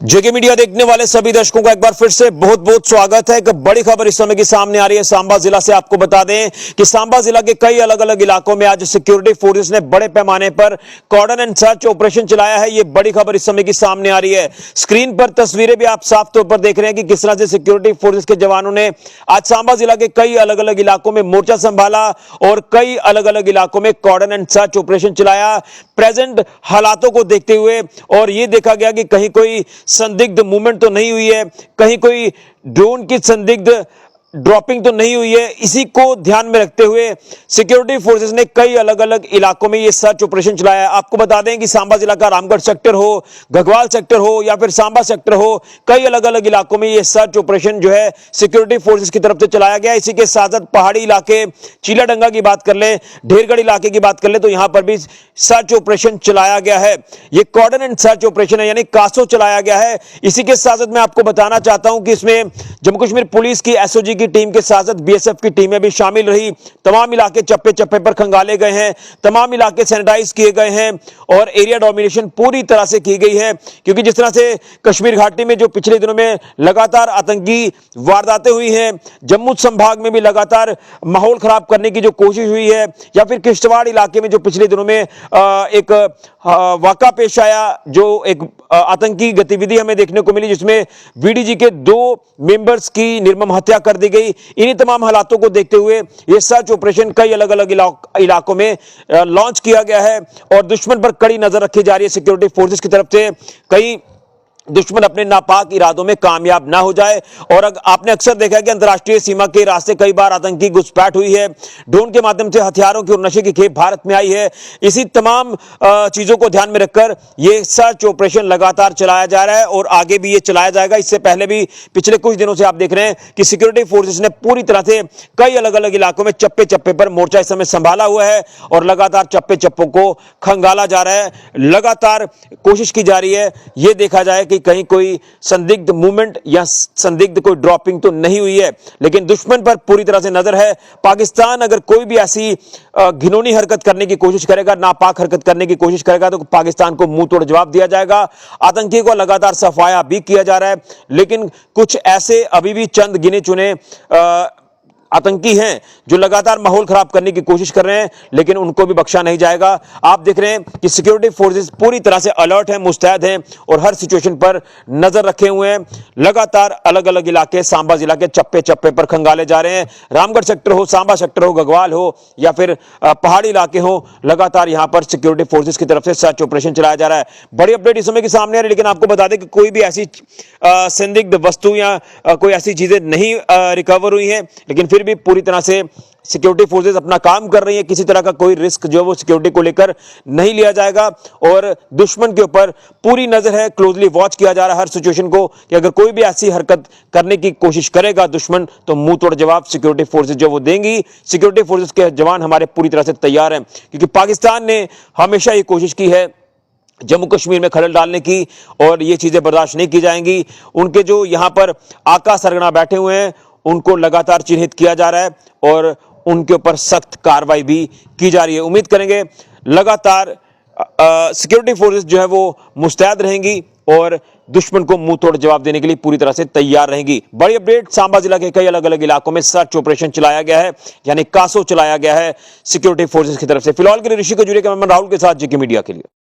जेके media देखने वाले सभी दर्शकों का एक बार फिर से बहुत बहुत स्वागत है। एक बड़ी खबर इस समय की सामने आ रही है सांबा जिला से। आपको बता दें कि सांबा जिला के कई अलग अलग इलाकों में आज सिक्योरिटी फोर्सेस ने बड़े पैमाने पर कॉर्डन एंड सर्च ऑपरेशन चलाया है। ये बड़ी खबर इस समय की सामने आ रही है। स्क्रीन पर तस्वीरें भी आप साफ तौर पर देख रहे हैं कि किस तरह से सिक्योरिटी फोर्सेस के जवानों ने आज सांबा जिला के कई अलग अलग इलाकों में मोर्चा संभाला और कई अलग अलग इलाकों में कॉर्डन एंड सर्च ऑपरेशन चलाया प्रेजेंट हालातों को देखते हुए। और यह देखा गया कि कहीं कोई संदिग्ध मूवमेंट तो नहीं हुई है, कहीं कोई ड्रोन की संदिग्ध ड्रॉपिंग तो नहीं हुई है। इसी को ध्यान में रखते हुए सिक्योरिटी फोर्सेस ने कई अलग अलग इलाकों में यह सर्च ऑपरेशन चलाया। आपको बता दें कि सांबा जिला का रामगढ़ सेक्टर हो, घगवाल सेक्टर हो या फिर सांबा सेक्टर हो, कई अलग अलग इलाकों में यह सर्च ऑपरेशन जो है सिक्योरिटी फोर्सेस की तरफ से चलाया गया। इसी के साथ साथ पहाड़ी इलाके, चीलाडंगा की बात कर ले, ढेरगढ़ इलाके की बात कर ले तो यहां पर भी सर्च ऑपरेशन चलाया गया है। यह कॉर्डन एंड सर्च ऑपरेशन है, यानी कासो चलाया गया है। इसी के साथ साथ मैं आपको बताना चाहता हूं कि इसमें जम्मू कश्मीर पुलिस की एसओजी की टीम के साथ साथ बीएसएफ की टीमें भी शामिल रही। तमाम इलाके चप्पे चप्पे पर खंगाले गए हैं, तमाम इलाके सैनिटाइज किए गए हैं और एरिया डोमिनेशन पूरी तरह से की गई है। क्योंकि जिस तरह से कश्मीर घाटी में जो पिछले दिनों में लगातार आतंकी वारदातें हुई हैं, जम्मू संभाग में भी लगातार माहौल खराब करने की जो कोशिश हुई है, या फिर किश्तवाड़ इलाके में जो पिछले दिनों में एक वाक़ा पेश आया, जो एक आतंकी गतिविधि हमें देखने को मिली जिसमें वीडीजी के 2 मेंबर्स की निर्मम हत्या कर दी गई। इन्हीं तमाम हालातों को देखते हुए यह सर्च ऑपरेशन कई अलग अलग इलाकों में लॉन्च किया गया है और दुश्मन पर कड़ी नजर रखी जा रही है सिक्योरिटी फोर्सेस की तरफ से। कई दुश्मन अपने नापाक इरादों में कामयाब ना हो जाए। और आपने अक्सर देखा है कि अंतर्राष्ट्रीय सीमा के रास्ते कई बार आतंकी घुसपैठ हुई है, ड्रोन के माध्यम से हथियारों की और नशे की खेप भारत में आई है। इसी तमाम चीजों को ध्यान में रखकर यह सर्च ऑपरेशन लगातार चलाया जा रहा है और आगे भी ये चलाया जाएगा। इससे पहले भी पिछले कुछ दिनों से आप देख रहे हैं कि सिक्योरिटी फोर्सेस ने पूरी तरह से कई अलग अलग इलाकों में चप्पे चप्पे पर मोर्चा इस समय संभाला हुआ है और लगातार चप्पे चप्पों को खंगाला जा रहा है। लगातार कोशिश की जा रही है यह देखा जाए कहीं कोई संदिग्ध मूवमेंट या संदिग्ध कोई ड्रॉपिंग तो नहीं हुई है। लेकिन दुश्मन पर पूरी तरह से नजर है। पाकिस्तान अगर कोई भी ऐसी घिनौनी हरकत करने की कोशिश करेगा, नापाक हरकत करने की कोशिश करेगा तो पाकिस्तान को मुंह तोड़ जवाब दिया जाएगा। आतंकी को लगातार सफाया भी किया जा रहा है, लेकिन कुछ ऐसे अभी भी चंद गिने चुने आतंकी हैं जो लगातार माहौल खराब करने की कोशिश कर रहे हैं, लेकिन उनको भी बख्शा नहीं जाएगा। आप देख रहे हैं कि सिक्योरिटी फोर्सेस पूरी तरह से अलर्ट हैं, मुस्तैद हैं और हर सिचुएशन पर नजर रखे हुए हैं। लगातार अलग अलग इलाके सांबा जिला के चप्पे चप्पे पर खंगाले जा रहे हैं। रामगढ़ सेक्टर हो, सांबा सेक्टर हो, घगवाल हो या फिर पहाड़ी इलाके हो, लगातार यहां पर सिक्योरिटी फोर्सेस की तरफ से सर्च ऑपरेशन चलाया जा रहा है। बड़ी अपडेट इस समय की सामने आ रही है, लेकिन आपको बता दें कि कोई भी ऐसी संदिग्ध वस्तु या कोई ऐसी चीजें नहीं रिकवर हुई है, लेकिन फिर भी पूरी तरह से सिक्योरिटी फोर्सेस अपना काम कर रही है। किसी तरह का कोई रिस्क जो है वो सिक्योरिटी को लेकर नहीं लिया जाएगा और दुश्मन के ऊपर पूरी नजर है, क्लोजली वॉच किया जा रहा है हर सिचुएशन को कि अगर कोई भी ऐसी हरकत करने की कोशिश करेगा दुश्मन तो मुंह तोड़ जवाब सिक्योरिटी फोर्सेस जो वो देंगी। सिक्योरिटी फोर्सेस के जवान हमारे पूरी तरह से तैयार हैं, क्योंकि पाकिस्तान ने हमेशा ये कोशिश की है जम्मू कश्मीर में खलल डालने की और ये चीजें बर्दाश्त नहीं की जाएंगी। उनके जो यहां पर आका सरगना बैठे हुए हैं उनको लगातार चिन्हित किया जा रहा है और उनके ऊपर सख्त कार्रवाई भी की जा रही है। उम्मीद करेंगे लगातार सिक्योरिटी फोर्सेस जो है वो मुस्तैद रहेंगी और दुश्मन को मुंह तोड़ जवाब देने के लिए पूरी तरह से तैयार रहेंगी। बड़ी अपडेट, सांबा जिला के कई अलग अलग इलाकों में सर्च ऑपरेशन चलाया गया है, यानी कासो चलाया गया है सिक्योरिटी फोर्सेस की तरफ से। फिलहाल के लिए ऋषि को जुड़े कैमरामैन राहुल के साथ जेके मीडिया के लिए।